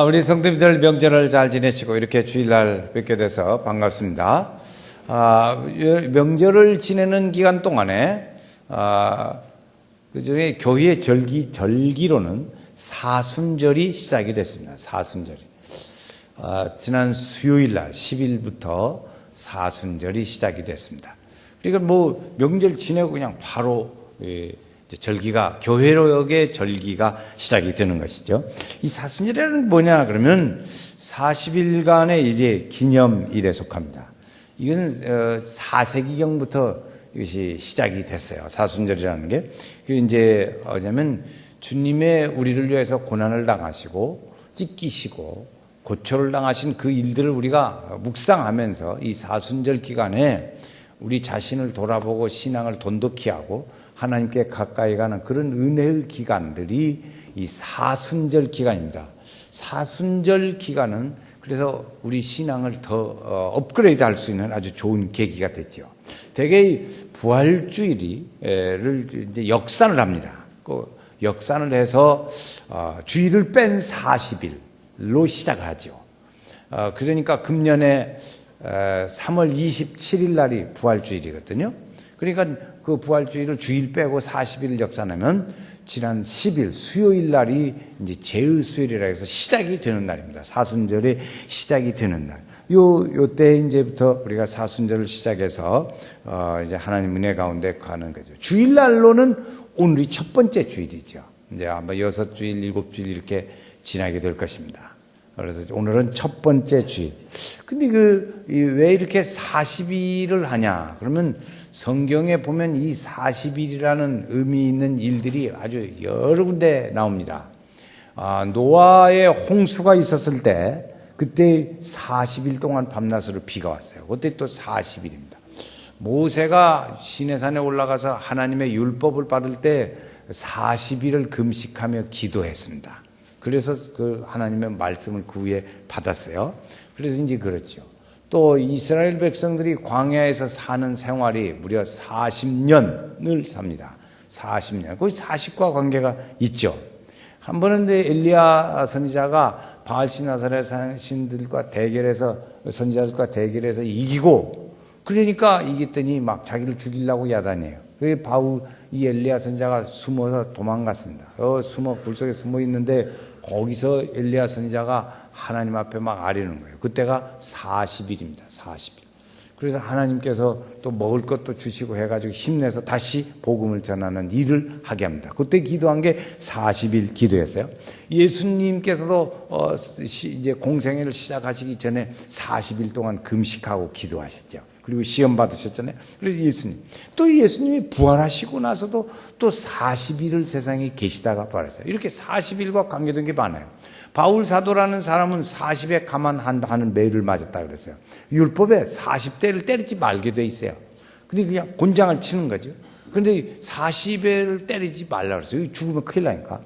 우리 성도님들 명절을 잘 지내시고 이렇게 주일날 뵙게 돼서 반갑습니다. 명절을 지내는 기간 동안에 그중에 교회의 절기로는 사순절이 시작이 됐습니다. 사순절이 지난 수요일날 10일부터 사순절이 시작이 됐습니다. 그러니까 뭐 명절 지내고 그냥 바로 절기가 교회로의 절기가 시작이 되는 것이죠. 이 사순절이라는 뭐냐 그러면 40일간의 이제 기념일에 속합니다. 이건 4세기경부터 이것이 시작이 됐어요. 사순절이라는 게. 그 이제 뭐냐면 주님의 우리를 위해서 고난을 당하시고 찢기시고 고초를 당하신 그 일들을 우리가 묵상하면서 이 사순절 기간에 우리 자신을 돌아보고 신앙을 돈독히 하고 하나님께 가까이 가는 그런 은혜의 기간들이 이 사순절 기간입니다. 사순절 기간은 그래서 우리 신앙을 더 업그레이드 할 수 있는 아주 좋은 계기가 됐죠. 대개 부활주일을 이제 역산을 합니다. 그 역산을 해서 주일을 뺀 40일로 시작을 하죠. 그러니까 금년에 3월 27일 날이 부활주일이거든요. 그러니까 그 부활주일을 주일 빼고 40일을 역산하면 지난 10일 수요일 날이 이제 제의수요일이라 해서 시작이 되는 날입니다. 사순절이 시작이 되는 날. 요때 이제부터 우리가 사순절을 시작해서 이제 하나님 은혜 가운데 가는 거죠. 주일날로는 오늘이 첫 번째 주일이죠. 이제 아마 6주일, 7주일 이렇게 지나게 될 것입니다. 그래서 오늘은 첫 번째 주일. 근데 왜 이렇게 40일을 하냐? 그러면 성경에 보면 이 40일이라는 의미 있는 일들이 아주 여러 군데 나옵니다. 노아의 홍수가 있었을 때 그때 40일 동안 밤낮으로 비가 왔어요. 그때 또 40일입니다. 모세가 시내산에 올라가서 하나님의 율법을 받을 때 40일을 금식하며 기도했습니다. 그래서 그 하나님의 말씀을 그 후에 받았어요. 그래서 이제 그렇죠. 또 이스라엘 백성들이 광야에서 사는 생활이 무려 40년을 삽니다. 40년. 거기 40과 관계가 있죠. 한 번은 엘리야 선지자가 바알시나살의 신들과 대결해서 선지자들과 대결해서 이기고 그러니까 이겼더니 막 자기를 죽이려고 야단해요. 그래서 이 엘리야 선지자가 숨어서 도망갔습니다. 굴 속에 숨어 있는데 거기서 엘리야 선지자가 하나님 앞에 막 아뢰는 거예요. 그때가 40일입니다. 40일. 그래서 하나님께서 또 먹을 것도 주시고 해가지고 힘내서 다시 복음을 전하는 일을 하게 합니다. 그때 기도한 게 40일 기도였어요. 예수님께서도 이제 공생애를 시작하시기 전에 40일 동안 금식하고 기도하셨죠. 그리고 시험 받으셨잖아요. 그래서 예수님이 부활하시고 나서도 또 40일을 세상에 계시다가 부활했어요. 이렇게 40일과 관계된 게 많아요. 바울 사도라는 사람은 40에 가만하는 매를 맞았다 그랬어요. 율법에 40대를 때리지 말게 돼 있어요. 근데 그냥 곤장을 치는 거죠. 그런데 40회를 때리지 말라 그랬어요. 죽으면 큰일 나니까.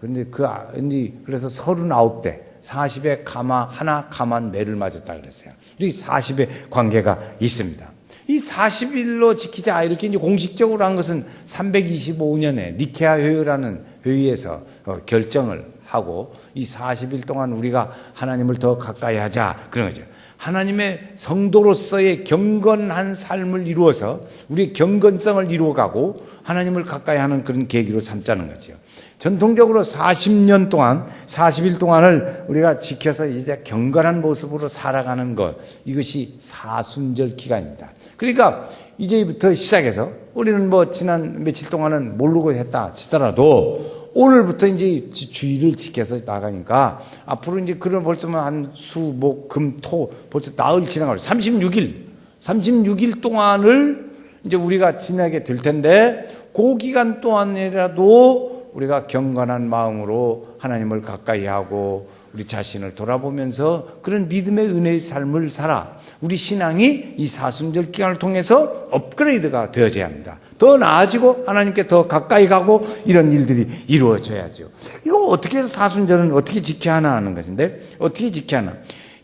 그래서 39대 40에 가만 매를 맞았다 그랬어요. 이 40의 관계가 있습니다. 이 40일로 지키자 이렇게 이제 공식적으로 한 것은 325년에 니케아 회의라는 회의에서 결정을 하고 이 40일 동안 우리가 하나님을 더 가까이 하자 그런 거죠. 하나님의 성도로서의 경건한 삶을 이루어서 우리의 경건성을 이루어가고 하나님을 가까이 하는 그런 계기로 삼자는 거죠. 전통적으로 40년 동안 40일 동안을 우리가 지켜서 이제 경건한 모습으로 살아가는 것, 이것이 사순절 기간입니다. 그러니까 이제부터 시작해서 우리는 뭐 지난 며칠 동안은 모르고 했다 치더라도 오늘부터 이제 주일을 지켜서 나가니까 앞으로 이제 그런 벌써 한 수, 목, 금, 토 벌써 나흘 지나가고 36일 동안을 이제 우리가 지나게 될 텐데 그 기간 동안이라도 우리가 경건한 마음으로 하나님을 가까이 하고 우리 자신을 돌아보면서 그런 믿음의 은혜의 삶을 살아 우리 신앙이 이 사순절 기간을 통해서 업그레이드가 되어져야 합니다. 더 나아지고 하나님께 더 가까이 가고 이런 일들이 이루어져야죠. 이거 어떻게 해서 사순절은 어떻게 지켜야 하나 하는 것인데 어떻게 지켜야 하나.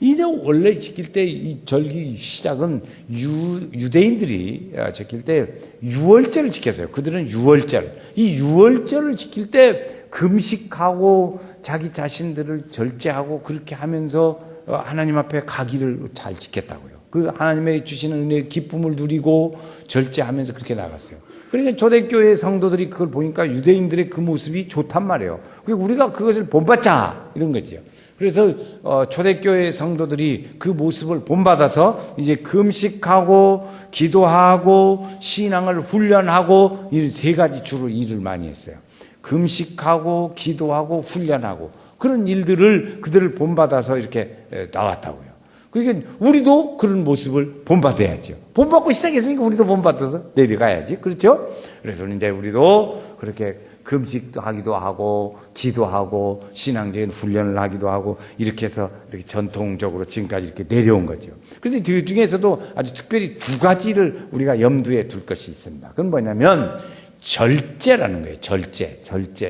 이데 원래 지킬 때 이 절기 시작은 유대인들이 지킬 때 유월절을 지켰어요. 그들은 유월절. 이 유월절을 지킬 때 금식하고 자기 자신들을 절제하고 그렇게 하면서 하나님 앞에 가기를 잘 지켰다고요. 그 하나님의 주시는 은혜의 기쁨을 누리고 절제하면서 그렇게 나갔어요. 그러니까 초대교회 성도들이 그걸 보니까 유대인들의 그 모습이 좋단 말이에요. 우리가 그것을 본받자 이런 거죠. 그래서 초대교회 성도들이 그 모습을 본받아서 이제 금식하고 기도하고 신앙을 훈련하고 이 세 가지 주로 일을 많이 했어요. 금식하고 기도하고 훈련하고 그런 일들을 그들을 본받아서 이렇게 나왔다고요. 그러니까 우리도 그런 모습을 본받아야죠. 본받고 시작했으니까 우리도 본받아서 내려가야지. 그렇죠? 그래서 이제 우리도 그렇게 금식도 하기도 하고 기도하고 신앙적인 훈련을 하기도 하고 이렇게 해서 이렇게 전통적으로 지금까지 이렇게 내려온 거죠. 그런데 그 중에서도 아주 특별히 두 가지를 우리가 염두에 둘 것이 있습니다. 그건 뭐냐면 절제라는 거예요. 절제.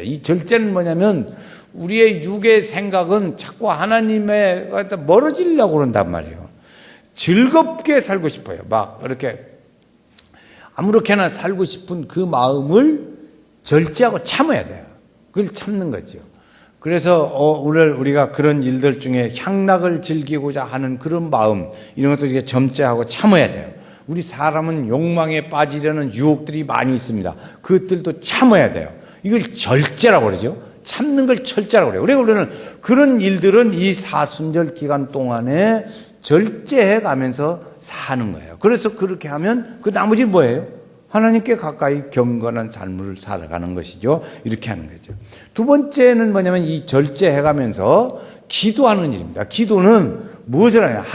이 절제는 뭐냐면 우리의 육의 생각은 자꾸 하나님에 멀어지려고 그런단 말이에요. 즐겁게 살고 싶어요. 막 이렇게 아무렇게나 살고 싶은 그 마음을 절제하고 참아야 돼요. 그걸 참는 거죠. 그래서 오늘 우리가 그런 일들 중에 향락을 즐기고자 하는 그런 마음 이런 것도 이렇게 점제하고 참아야 돼요. 우리 사람은 욕망에 빠지려는 유혹들이 많이 있습니다. 그것들도 참아야 돼요. 이걸 절제라고 그러죠. 참는 걸 철제라고 그래요. 그래서 우리는 그런 일들은 이 사순절 기간 동안에 절제해 가면서 사는 거예요. 그래서 그렇게 하면 그 나머지 뭐예요? 하나님께 가까이 경건한 삶을 살아가는 것이죠. 이렇게 하는 거죠. 두 번째는 뭐냐면 이 절제해 가면서 기도하는 일입니다. 기도는 무엇을 하냐?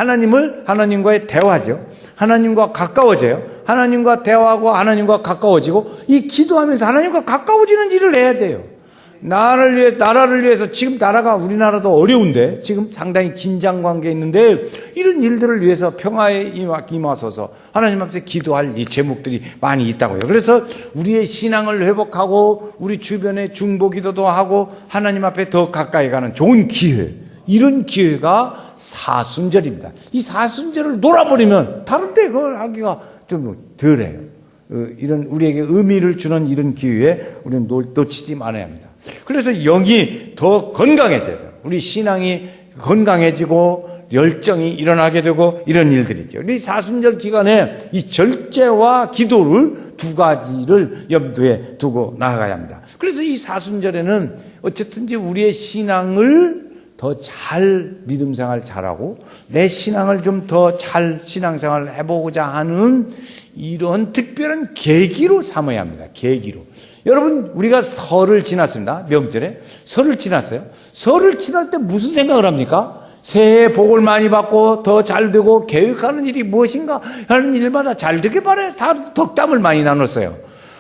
하나님과의 대화죠. 하나님과 가까워져요. 하나님과 대화하고 하나님과 가까워지고 이 기도하면서 하나님과 가까워지는 일을 해야 돼요. 나라를 위해서 지금 나라가 우리나라도 어려운데 지금 상당히 긴장 관계에 있는데 이런 일들을 위해서 평화에 임하소서 하나님 앞에 기도할 이 제목들이 많이 있다고요. 그래서 우리의 신앙을 회복하고 우리 주변에 중보기도도 하고 하나님 앞에 더 가까이 가는 좋은 기회, 이런 기회가 사순절입니다. 이 사순절을 놀아버리면 다른 때 그걸 하기가 좀 덜해요. 이런 우리에게 의미를 주는 이런 기회에 우리는 놓치지 말아야 합니다. 그래서 영이 더 건강해져야 돼요. 우리 신앙이 건강해지고 열정이 일어나게 되고 이런 일들이죠. 이 사순절 기간에 이 절제와 기도를 두 가지를 염두에 두고 나아가야 합니다. 그래서 이 사순절에는 어쨌든지 우리의 신앙을 더 잘 믿음 생활 잘하고 내 신앙을 좀 더 잘 신앙생활을 해보고자 하는 이런 특별한 계기로 삼아야 합니다. 계기로. 여러분, 우리가 설을 지났습니다. 명절에. 설을 지났어요. 설을 지날 때 무슨 생각을 합니까? 새해 복을 많이 받고 더 잘 되고 계획하는 일이 무엇인가 하는 일마다 잘 되게 바라요. 다 덕담을 많이 나눴어요.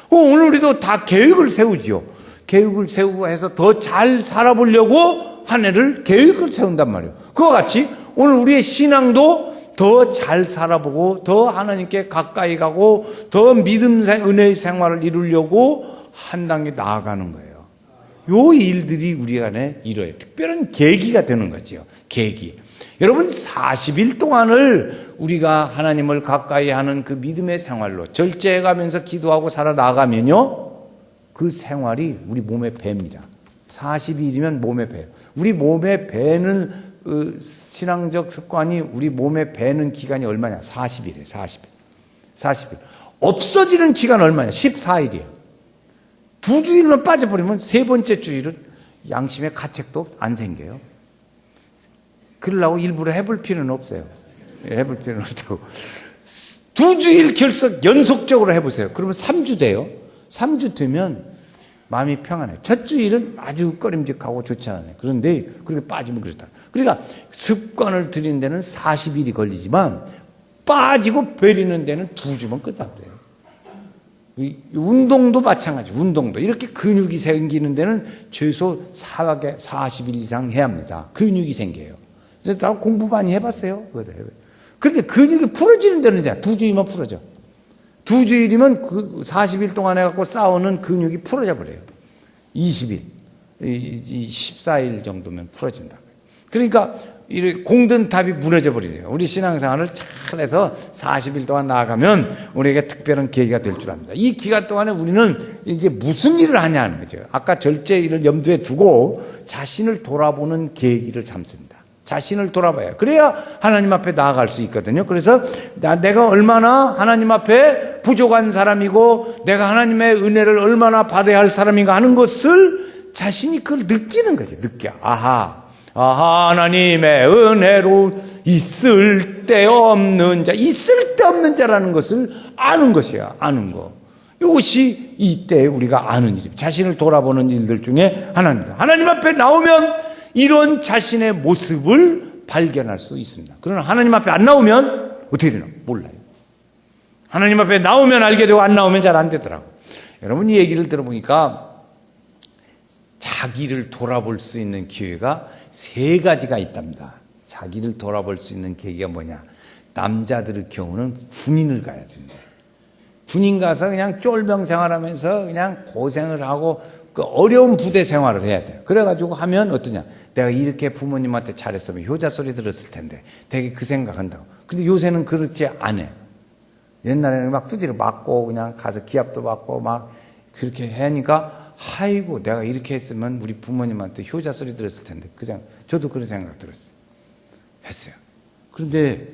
오늘 우리도 다 계획을 세우지요. 계획을 세우고 해서 더 잘 살아보려고 한 해를 계획을 세운단 말이에요. 그와 같이 오늘 우리의 신앙도 더 잘 살아보고 더 하나님께 가까이 가고 더 믿음 은혜의 생활을 이루려고 한 단계 나아가는 거예요. 요 일들이 우리 안에 이뤄요. 특별한 계기가 되는 거죠. 계기. 여러분 40일 동안을 우리가 하나님을 가까이 하는 그 믿음의 생활로 절제해가면서 기도하고 살아나가면요. 그 생활이 우리 몸에 뱄니다. 40일이면 몸에 배요. 우리 몸에 배는 신앙적 습관이 우리 몸에 배는 기간이 얼마냐? 40일이에요. 40일. 없어지는 기간 얼마냐? 14일이에요. 두 주일만 빠져버리면 세 번째 주일은 양심의 가책도 안 생겨요. 그러려고 일부러 해볼 필요는 없어요. 해볼 필요는 없다고. 두 주일 결석 연속적으로 해보세요. 그러면 3주 돼요. 3주 되면 마음이 평안해요. 첫 주일은 아주 꺼림직하고 좋지 않아요. 그런데 그렇게 빠지면 그렇다. 그러니까 습관을 들이는 데는 40일이 걸리지만 빠지고 버리는 데는 2주면 끝납니다. 운동도 마찬가지. 운동도 이렇게 근육이 생기는 데는 최소 40일 이상 해야 합니다. 근육이 생겨요. 그래서 다 공부 많이 해봤어요. 그런데 근육이 풀어지는 데는 이제 2주이면 풀어져. 2주일이면 그 40일 동안 해갖고 싸우는 근육이 풀어져 버려요. 20일, 14일 정도면 풀어진다. 그러니까 이 공든탑이 무너져 버리래요. 우리 신앙생활을 잘 해서 40일 동안 나아가면 우리에게 특별한 계기가 될 줄 압니다. 이 기간 동안에 우리는 이제 무슨 일을 하냐는 거죠. 아까 절제일을 염두에 두고 자신을 돌아보는 계기를 삼습니다. 자신을 돌아봐야 그래야 하나님 앞에 나아갈 수 있거든요. 그래서 내가 얼마나 하나님 앞에 부족한 사람이고 내가 하나님의 은혜를 얼마나 받아야 할 사람인가 하는 것을 자신이 그걸 느끼는 거죠. 느껴. 아하 하나님의 은혜로 있을 데 없는 자, 있을 데 없는 자라는 것을 아는 것이야. 아는 거. 이것이 이때 우리가 아는 일입니다. 자신을 돌아보는 일들 중에 하나입니다. 하나님 앞에 나오면 이런 자신의 모습을 발견할 수 있습니다. 그러나 하나님 앞에 안 나오면 어떻게 되나 몰라요. 하나님 앞에 나오면 알게 되고 안 나오면 잘 안 되더라고. 여러분 이 얘기를 들어보니까 자기를 돌아볼 수 있는 기회가 3가지가 있답니다. 자기를 돌아볼 수 있는 계기가 뭐냐? 남자들의 경우는 군인을 가야 된다. 군인 가서 그냥 쫄병 생활하면서 그냥 고생을 하고 그 어려운 부대 생활을 해야 돼요. 그래가지고 하면 어떠냐? 내가 이렇게 부모님한테 잘했으면 효자 소리 들었을 텐데 되게 그 생각한다고. 근데 요새는 그렇게 안 해. 옛날에는 막 두드려 맞고 그냥 가서 기합도 받고 막 그렇게 하니까 아이고 내가 이렇게 했으면 우리 부모님한테 효자 소리 들었을 텐데 그 생각, 저도 그런 생각 들었어요. 했어요. 그런데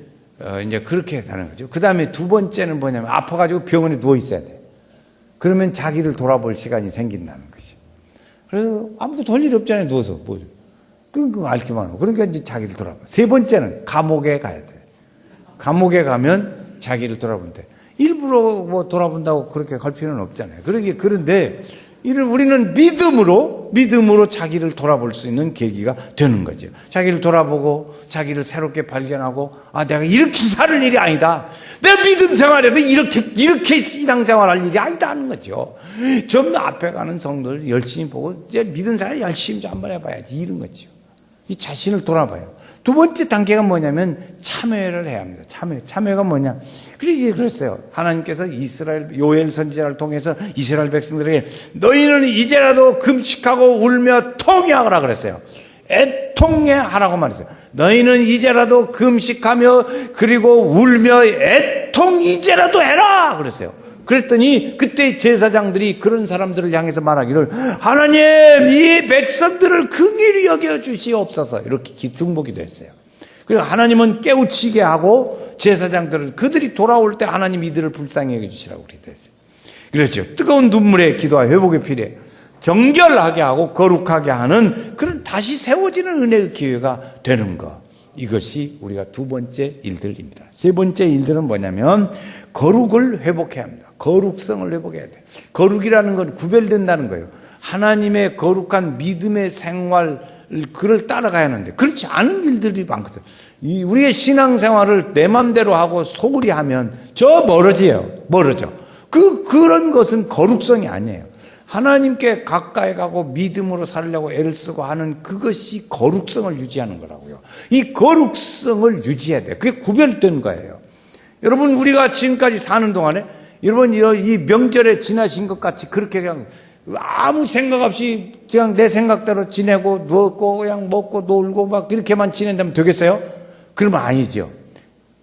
이제 그렇게 하는 거죠. 그 다음에 2번째는 뭐냐면 아파가지고 병원에 누워 있어야 돼. 그러면 자기를 돌아볼 시간이 생긴다는 것이. 그래서 아무것도 할 일이 없잖아요. 누워서 뭐 끙끙 앓기만 하고. 그러니까 이제 자기를 돌아봐. 3번째는 감옥에 가야 돼. 감옥에 가면 자기를 돌아본대. 일부러 뭐 돌아본다고 그렇게 갈 필요는 없잖아요. 그런데 우리는 믿음으로 자기를 돌아볼 수 있는 계기가 되는 거죠. 자기를 돌아보고 자기를 새롭게 발견하고 내가 이렇게 살 일이 아니다. 내 믿음 생활에도 이렇게 신앙생활할 일이 아니다 하는 거죠. 좀 앞에 가는 성도를 열심히 보고 이제 믿음 생활 열심히 좀 한번 해봐야지 이런 거죠. 이 자신을 돌아봐요. 2번째 단계가 뭐냐면 참회를 해야 합니다. 참회가 뭐냐? 그랬어요. 하나님께서 요엘 선지자를 통해서 이스라엘 백성들에게 너희는 이제라도 금식하고 울며 통회하라 그랬어요. 애통해하라고 말했어요. 너희는 이제라도 금식하며 그리고 울며 이제라도 해라 그랬어요. 그랬더니 그때 제사장들이 그런 사람들을 향해서 말하기를 하나님 이 백성들을 긍휼히 여겨주시옵소서 이렇게 중보기도 했어요. 그리고 하나님은 깨우치게 하고 제사장들은 그들이 돌아올 때 하나님 이들을 불쌍히 여겨주시라고 그랬어요. 그렇죠. 뜨거운 눈물의 기도와 회복의 필요해 정결하게 하고 거룩하게 하는 그런 다시 세워지는 은혜의 기회가 되는 것. 이것이 우리가 2번째 일들입니다. 3번째 일들은 뭐냐면 거룩을 회복해야 합니다. 거룩성을 회복해야 돼요. 거룩이라는 건 구별된다는 거예요. 하나님의 거룩한 믿음의 생활 그를 따라가야 하는데 그렇지 않은 일들이 많거든. 우리의 신앙생활을 내 맘대로 하고 소홀히 하면 멀어져. 그런 것은 거룩성이 아니에요. 하나님께 가까이 가고 믿음으로 살려고 애를 쓰고 하는 그것이 거룩성을 유지하는 거라고요. 이 거룩성을 유지해야 돼요. 그게 구별된 거예요. 여러분 우리가 지금까지 사는 동안에 여러분 이 명절에 지나신 것 같이 그렇게 그냥 아무 생각 없이 그냥 내 생각대로 지내고 누웠고 그냥 먹고 놀고 막 이렇게만 지낸다면 되겠어요? 그러면 아니죠.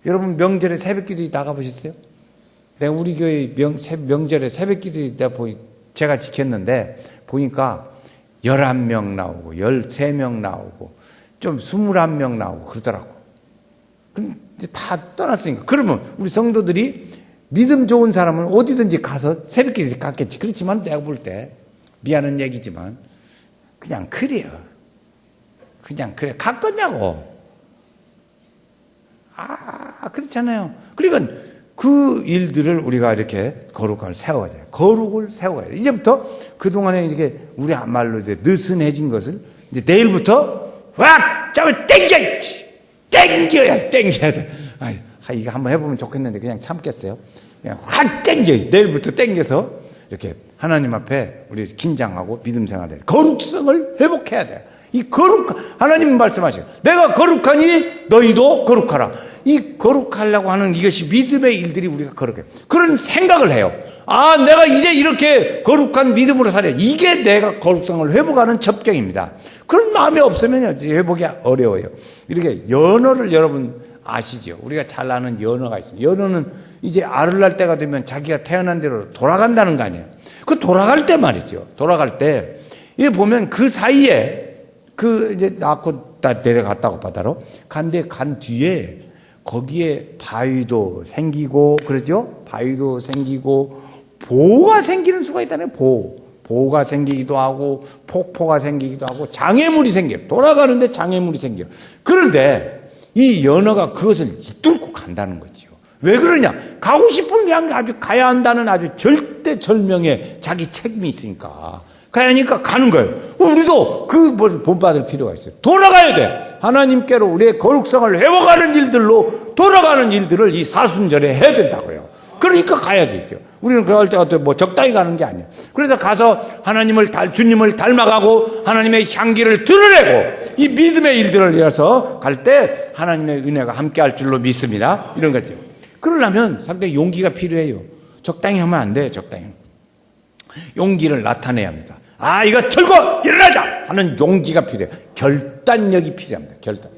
여러분 명절에 새벽기도 나가보셨어요? 내가 우리 교회 명절에 새벽기도 제가 지켰는데 보니까 11명 나오고 13명 나오고 좀 21명 나오고 그러더라고. 그럼 이제 다 떠났으니까. 그러면 우리 성도들이 믿음 좋은 사람은 어디든지 가서 새벽기도 갔겠지. 그렇지만 내가 볼 때 미안한 얘기지만 그냥 그래요. 그냥 그래. 갔겠냐고. 그렇잖아요. 그러니까 그 일들을 우리가 이렇게 거룩을 세워야 돼요. 거룩을 세워야 돼요. 이제부터 그동안에 이렇게 우리 말로 이제 느슨해진 것을 이제 내일부터 잡아 땡겨야 돼. 이거 한번 해보면 좋겠는데 그냥 참겠어요. 그냥 확 땡겨요. 내일부터 땡겨서 이렇게 하나님 앞에 우리 긴장하고 믿음 생활을 해요. 거룩성을 회복해야 돼요. 하나님 말씀하셔요. 내가 거룩하니 너희도 거룩하라. 이 거룩하려고 하는 이것이 믿음의 일들이 우리가 거룩해. 그런 생각을 해요. 아, 내가 이제 이렇게 거룩한 믿음으로 살아야. 이게 내가 거룩성을 회복하는 첩경입니다. 그런 마음이 없으면 회복이 어려워요. 이렇게 연어를 여러분 아시죠? 우리가 잘 아는 연어가 있습니다. 연어는 이제 알을 낳을 때가 되면 자기가 태어난 대로 돌아간다는 거 아니에요. 그 돌아갈 때 말이죠. 돌아갈 때, 이 보면 그 사이에 이제 낳고 내려갔다고 바다로 간데 간 뒤에 거기에 바위도 생기고 그러죠? 바위도 생기고 보가 생기는 수가 있다네요. 보가 생기기도 하고 폭포가 생기기도 하고 장애물이 생겨요. 돌아가는데 장애물이 생겨요. 그런데 이 연어가 그것을 이뚫고 간다는 거죠. 왜 그러냐? 가고 싶은 그냥 아주 가야 한다는 아주 절대절명의 자기 책임이 있으니까 가야 하니까 가는 거예요. 우리도 본받을 필요가 있어요. 돌아가야 돼. 하나님께로 우리의 거룩성을 회복하는 일들로 돌아가는 일들을 이 사순절에 해야 된다고요. 그러니까 가야 되죠. 우리는 그럴 때 적당히 가는 게 아니에요. 그래서 가서 주님을 닮아가고 하나님의 향기를 드러내고 이 믿음의 일들을 위해서 갈 때 하나님의 은혜가 함께 할 줄로 믿습니다. 이런 거죠. 그러려면 상당히 용기가 필요해요. 적당히 하면 안 돼요. 적당히. 용기를 나타내야 합니다. 아, 이거 들고 일어나자 하는 용기가 필요해요. 결단력이 필요합니다. 결단.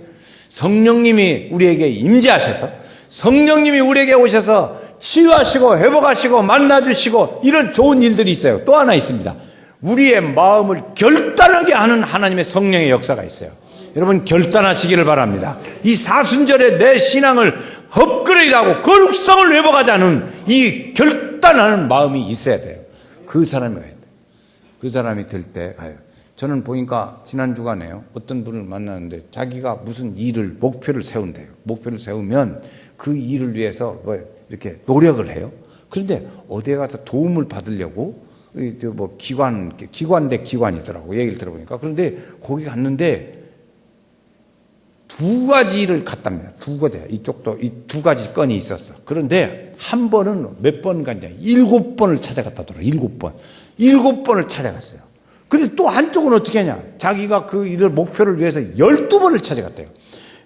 성령님이 우리에게 임재하셔서 성령님이 우리에게 오셔서 치유하시고 회복하시고 만나주시고 이런 좋은 일들이 있어요. 또 하나 있습니다. 우리의 마음을 결단하게 하는 하나님의 성령의 역사가 있어요. 여러분 결단하시기를 바랍니다. 이 사순절에 내 신앙을 업그레이드하고 거룩성을 회복하자는 이 결단하는 마음이 있어야 돼요. 그 사람이 가야 돼요. 그 사람이 될 때 가요. 저는 보니까 지난 주간에요. 어떤 분을 만났는데 자기가 무슨 목표를 세운대요. 목표를 세우면 그 일을 위해서 이렇게 노력을 해요. 그런데 어디에 가서 도움을 받으려고 기관 대 기관이더라고. 얘기를 들어보니까. 그런데 거기 갔는데 두 가지를 갔답니다. 두 가지. 이쪽도 이 두 가지 건이 있었어. 그런데 한 번은 몇 번 갔냐? 7번을 찾아갔다더라. 7번. 7번을 찾아갔어요. 근데 또 한쪽은 어떻게 하냐? 자기가 그 일을 목표를 위해서 12번을 찾아갔대요.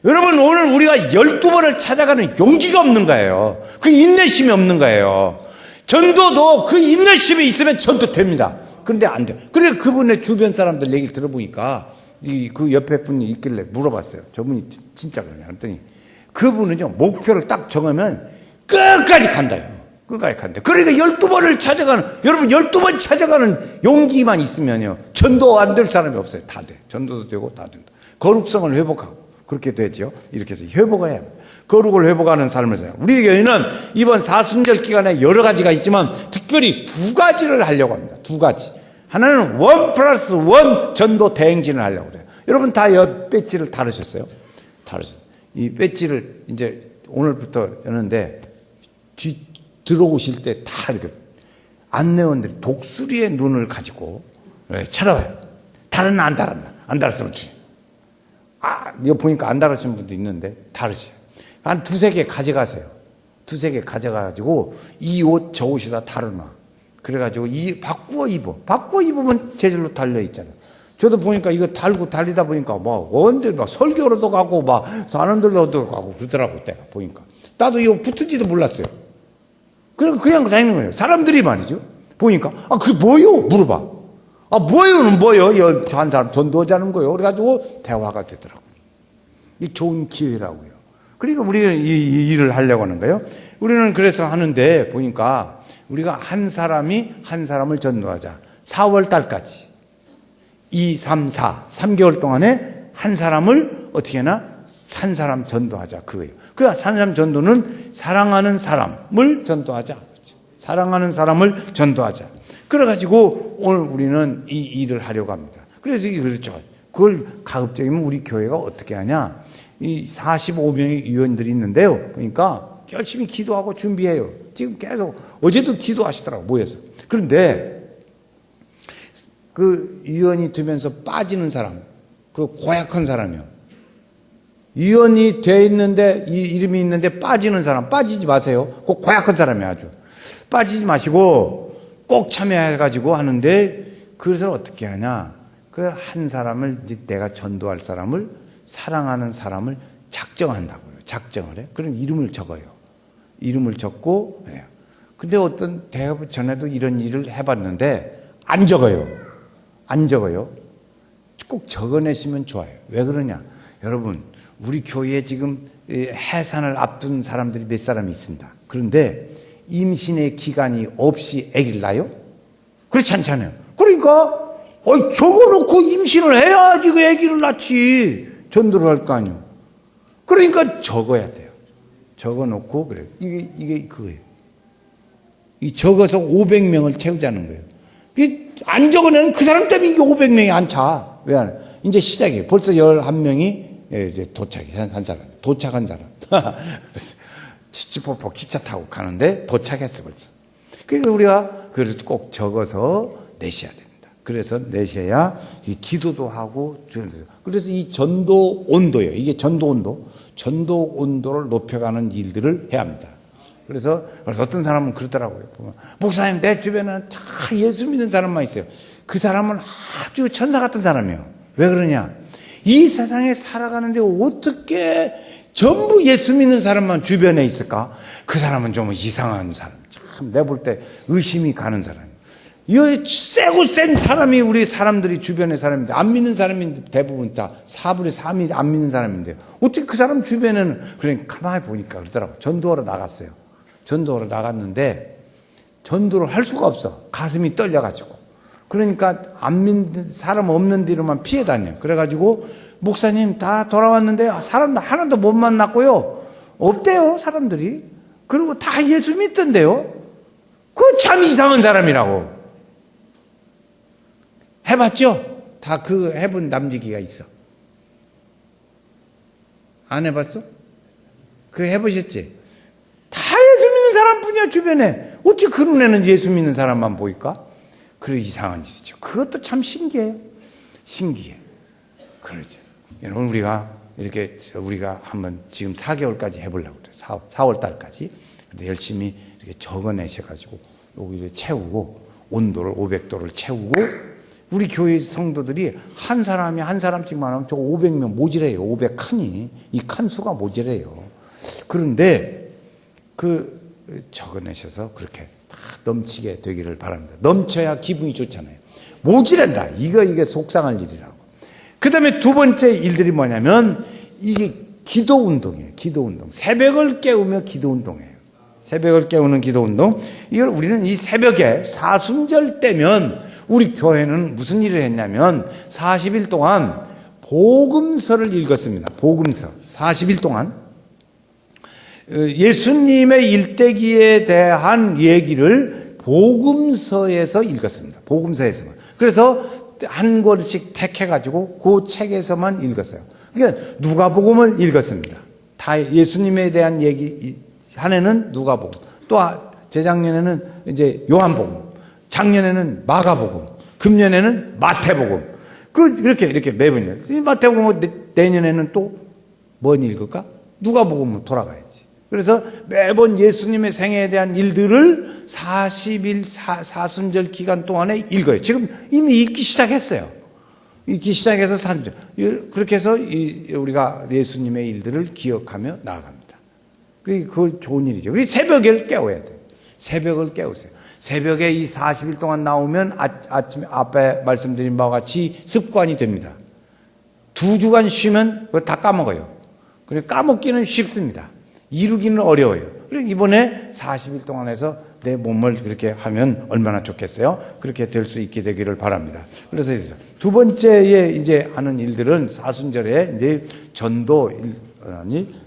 여러분, 오늘 우리가 12번을 찾아가는 용기가 없는 거예요. 그 인내심이 없는 거예요. 전도도 그 인내심이 있으면 전도 됩니다. 그런데 안 돼요. 그래서 그분의 주변 사람들 얘기를 들어보니까 그 옆에 분이 있길래 물어봤어요. 저분이 진짜 그러냐 했더니 그분은요, 목표를 딱 정하면 끝까지 간다요. 끝까지 간다. 그러니까 12번을 찾아가는, 여러분 12번 찾아가는 용기만 있으면요, 전도 안 될 사람이 없어요. 다 돼. 전도도 되고 다 된다. 거룩성을 회복하고. 그렇게 되죠. 이렇게 해서 회복을 해야 합니다. 거룩을 회복하는 삶을 살아요. 우리 교회는 이번 사순절 기간에 여러 가지가 있지만 특별히 두 가지를 하려고 합니다. 두 가지. 하나는 1+1 전도 대행진을 하려고 그래요. 여러분 다 배지를 다르셨어요? 다르셨어요. 이 배지를 이제 오늘부터 여는데 들어오실 때 다 이렇게 안내원들이 독수리의 눈을 가지고 쳐다봐요. 달았나 안 달았나? 안 달았으면 주님. 이거 보니까 안 달으신 분도 있는데 다르시요. 한 2-3개 가져가세요. 2-3개 가져가가지고 이 옷 저 옷이다 다르나. 그래가지고 바꾸어 입어. 바꾸어 입으면 제절로 달려있잖아. 저도 보니까 이거 달리다 보니까 언제 설교로도 가고 사람들로도 가고 그러더라고. 내가 보니까 나도 이거 붙은지도 몰랐어요. 그냥 다니는 거예요. 사람들이 말이죠. 보니까 그게 뭐요? 물어봐. 뭐요는 뭐요? 저 한 사람 전도하자는 거예요. 그래가지고 대화가 되더라고요. 이 좋은 기회라고요. 그러니까 우리는 이 일을 하려고 하는 거예요. 우리는 그래서 하는데 보니까 우리가 한 사람이 한 사람을 전도하자. 4월 달까지 2, 3, 4 3개월 동안에 한 사람을 어떻게 하나? 한 사람 전도하자. 그거예요. 그 한 사람 전도는 사랑하는 사람을 전도하자. 사랑하는 사람을 전도하자. 그래가지고 오늘 우리는 이 일을 하려고 합니다. 그래서 이게 그렇죠. 그걸 가급적이면 우리 교회가 어떻게 하냐. 이 45명의 위원들이 있는데요. 그러니까 열심히 기도하고 준비해요. 지금 계속 어제도 기도하시더라고 모여서. 그런데 그 위원이 되면서 빠지는 사람, 그 고약한 사람이요. 위원이 돼 있는데 이 이름이 있는데 빠지는 사람 빠지지 마세요. 꼭 고약한 사람이 아주 빠지지 마시고 꼭 참여해가지고 하는데 그것을 어떻게 하냐? 그 한 사람을 이제 내가 전도할 사람을 사랑하는 사람을 작정한다고요. 작정을 해. 그럼 이름을 적어요. 이름을 적고 해요. 근데 어떤 대학 전에도 이런 일을 해봤는데 안 적어요. 안 적어요. 꼭 적어내시면 좋아요. 왜 그러냐? 여러분, 우리 교회에 지금 해산을 앞둔 사람들이 몇 사람이 있습니다. 그런데 임신의 기간이 없이 아기를 낳아요? 그렇지 않잖아요. 그러니까 적어놓고 임신을 해야지 그 아기를 낳지. 전도를 할 거 아니에요. 그러니까 적어야 돼요. 적어놓고 그래요. 이게 그거예요. 이 적어서 500명을 채우자는 거예요. 안 적어내는 그 사람 때문에 이게 500명이 안 차. 왜 안 해? 이제 시작이에요. 벌써 11명이 이제 한 사람. 도착한 사람. 지치포포 기차 타고 가는데 도착했어 벌써. 그러니까 우리가 그걸 꼭 적어서 내셔야 됩니다. 그래서 내셔야 기도도 하고, 그래서 이 전도 온도예요. 이게 전도 온도. 전도 온도를 높여가는 일들을 해야 합니다. 그래서 어떤 사람은 그러더라고요. 목사님, 내 주변에는 다 예수 믿는 사람만 있어요. 그 사람은 아주 천사 같은 사람이에요. 왜 그러냐? 이 세상에 살아가는데 어떻게 전부 예수 믿는 사람만 주변에 있을까? 그 사람은 좀 이상한 사람. 참, 내가 볼 때 의심이 가는 사람이에요. 이 세고 센 사람이 우리 사람들이 주변의 사람인데, 안 믿는 사람이 대부분 다 4분의 3이 안 믿는 사람인데요. 어떻게 그 사람 주변에는, 그러니까 가만히 보니까 그러더라고요. 전도하러 나갔어요. 전도하러 나갔는데 전도를 할 수가 없어. 가슴이 떨려가지고. 그러니까 안 믿는 사람 없는 데로만 피해 다녀요. 그래가지고 목사님 다 돌아왔는데 사람도 하나도 못 만났고요. 없대요, 사람들이. 그리고 다 예수 믿던데요. 그 참 이상한 사람이라고. 해봤죠? 다 그 해본 남지기가 있어. 안 해봤어? 그 해보셨지? 다 예수 믿는 사람뿐이야, 주변에. 어찌 그런 애는 예수 믿는 사람만 보일까? 그래, 이상한 짓이죠. 그것도 참 신기해요. 신기해. 그러죠. 여러분, 우리가 한번 지금 4개월까지 해보려고 그래요. 4월 달까지. 근데 열심히 이렇게 적어내셔가지고, 여기를 채우고, 온도를 500도를 채우고, 우리 교회 성도들이 한 사람이 한 사람씩만 하면 저 500명 모자래요. 500칸이. 이 칸 수가 모자래요. 그런데 적어내셔서 그렇게 다 넘치게 되기를 바랍니다. 넘쳐야 기분이 좋잖아요. 모자란다. 이게 속상할 일이라고. 그 다음에 두 번째 일들이 뭐냐면 이게 기도 운동이에요. 기도 운동. 새벽을 깨우며 기도 운동이에요. 새벽을 깨우는 기도 운동. 이걸 우리는 이 새벽에 사순절 때면 우리 교회는 무슨 일을 했냐면 40일 동안 복음서를 읽었습니다. 복음서. 40일 동안 예수님의 일대기에 대한 얘기를 복음서에서 읽었습니다. 복음서에서만. 그래서 한 권씩 택해가지고 그 책에서만 읽었어요. 그러니까 누가복음을 읽었습니다. 다 예수님에 대한 얘기, 한 해는 누가복음. 또 재작년에는 이제 요한복음. 작년에는 마가복음, 금년에는 마태복음. 이렇게 매번이에요. 마태복음 내년에는 또 뭔 읽을까? 누가복음으로 돌아가야지. 그래서 매번 예수님의 생애에 대한 일들을 40일 사순절 기간 동안에 읽어요. 지금 이미 읽기 시작했어요. 읽기 시작해서 사순절. 그렇게 해서 우리가 예수님의 일들을 기억하며 나아갑니다. 그게 좋은 일이죠. 우리 새벽을 깨워야 돼요. 새벽을 깨우세요. 새벽에 이 40일 동안 나오면 아침에 앞에 말씀드린 바와 같이 습관이 됩니다. 2주간 쉬면 그거 다 까먹어요. 그리고 까먹기는 쉽습니다. 이루기는 어려워요. 그리고 이번에 40일 동안 해서 내 몸을 그렇게 하면 얼마나 좋겠어요? 그렇게 될 수 있게 되기를 바랍니다. 그래서 두 번째에 이제 하는 일들은 사순절에 이제 전도 일,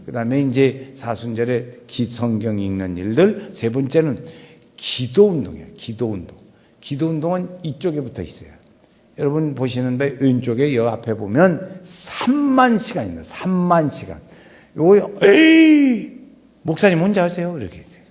그 다음에 이제 사순절에 성경 읽는 일들, 세 번째는 기도 운동이에요. 기도 운동. 기도 운동은 이쪽에 붙어 있어요. 여러분 보시는데 왼쪽에 여 앞에 보면 3만 시간입니다. 3만 시간. 요거 목사님 혼자 하세요. 이렇게 있어요.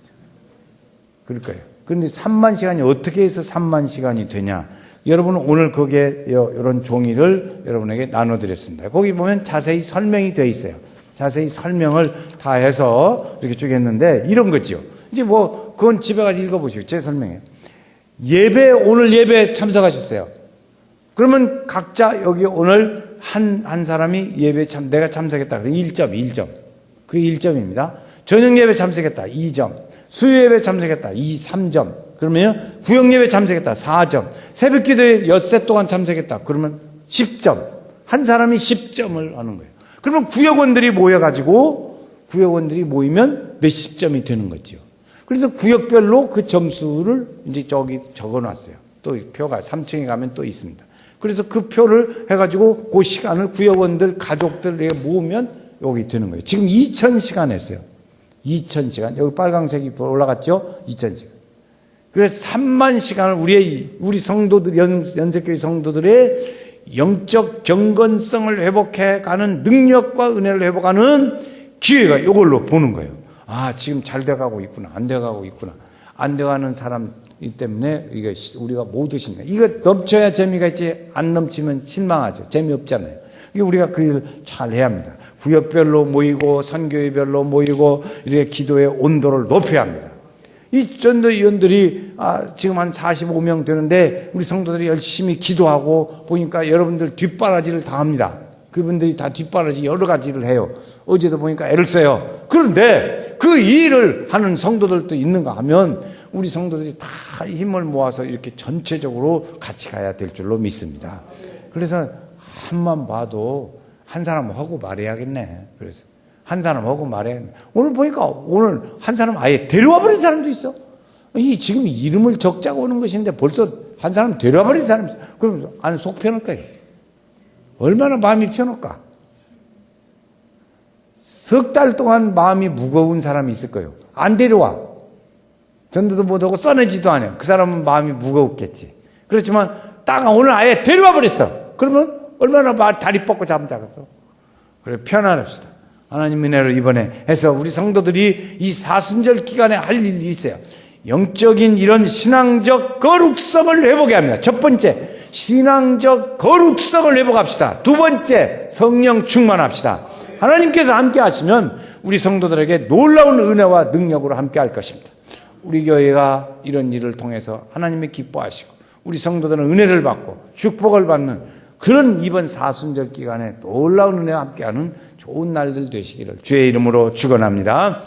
그럴 거예요. 그런데 3만 시간이 어떻게 해서 3만 시간이 되냐? 여러분은 오늘 거기에 이런 종이를 여러분에게 나눠드렸습니다. 거기 보면 자세히 설명이 되어 있어요. 자세히 설명을 다 해서 이렇게 쭉 했는데 이런 거죠. 이제 그건 집에 가서 읽어보시고 제 설명해요. 오늘 예배 참석하셨어요. 그러면 각자 여기 오늘 한 사람이 예배 내가 참석했다. 그럼 1점. 그게 1점입니다. 저녁 예배 참석했다. 2점. 수요 예배 참석했다. 3점. 그러면 구역 예배 참석했다. 4점. 새벽 기도에 엿새 동안 참석했다. 그러면 10점. 한 사람이 10점을 하는 거예요. 그러면 구역원들이 모이면 몇십 점이 되는 거죠. 그래서 구역별로 그 점수를 이제 저기 적어 놨어요. 또 표가 3층에 가면 또 있습니다. 그래서 그 표를 해가지고 그 시간을 구역원들, 가족들에게 모으면 여기 되는 거예요. 지금 2000시간 했어요. 2000시간. 여기 빨강색이 올라갔죠? 2000시간. 그래서 3만 시간을 우리 성도들, 연세교회 성도들의 영적 경건성을 회복해가는 능력과 은혜를 회복하는 기회가 이걸로 보는 거예요. 아, 지금 잘 돼가고 있구나. 안 돼가고 있구나. 안 돼가는 사람이기 때문에 이게 우리가 모두 신나. 이거 넘쳐야 재미가 있지, 안 넘치면 실망하죠. 재미없잖아요. 이게 우리가 그 일을 잘 해야 합니다. 구역별로 모이고 선교회별로 모이고 이렇게 기도의 온도를 높여야 합니다. 이 전도위원들이 지금 한 45명 되는데 우리 성도들이 열심히 기도하고 보니까 여러분들 뒷바라지를 다 합니다. 그분들이 다 뒷바라지 여러 가지를 해요. 어제도 보니까 애를 써요. 그런데 그 일을 하는 성도들도 있는가 하면 우리 성도들이 다 힘을 모아서 이렇게 전체적으로 같이 가야 될 줄로 믿습니다. 그래서 한만 봐도 한 사람 하고 말해야겠네. 그래서 한 사람 하고 말해야겠네. 오늘 보니까 오늘 한 사람 아예 데려와 버린 사람도 있어. 지금 이름을 적자고 오는 것인데 벌써 한 사람 데려와 버린 사람이 있어. 그럼 안 속 편할 거예요. 얼마나 마음이 편할까? 석 달 동안 마음이 무거운 사람이 있을 거예요. 안 데려와. 전도도 못하고 써내지도 않아요. 그 사람은 마음이 무거웠겠지. 그렇지만 딱 오늘 아예 데려와 버렸어. 그러면 얼마나 다리 뻗고 잠자겠어. 그래, 편안합시다. 하나님 은혜를 이번에 해서 우리 성도들이 이 사순절 기간에 할 일이 있어요. 영적인 이런 신앙적 거룩성을 회복해야 합니다. 첫 번째, 신앙적 거룩성을 회복합시다. 두 번째, 성령 충만합시다. 하나님께서 함께 하시면 우리 성도들에게 놀라운 은혜와 능력으로 함께 할 것입니다. 우리 교회가 이런 일을 통해서 하나님이 기뻐하시고 우리 성도들은 은혜를 받고 축복을 받는 그런 이번 사순절 기간에 놀라운 은혜와 함께하는 좋은 날들 되시기를 주의 이름으로 축원합니다.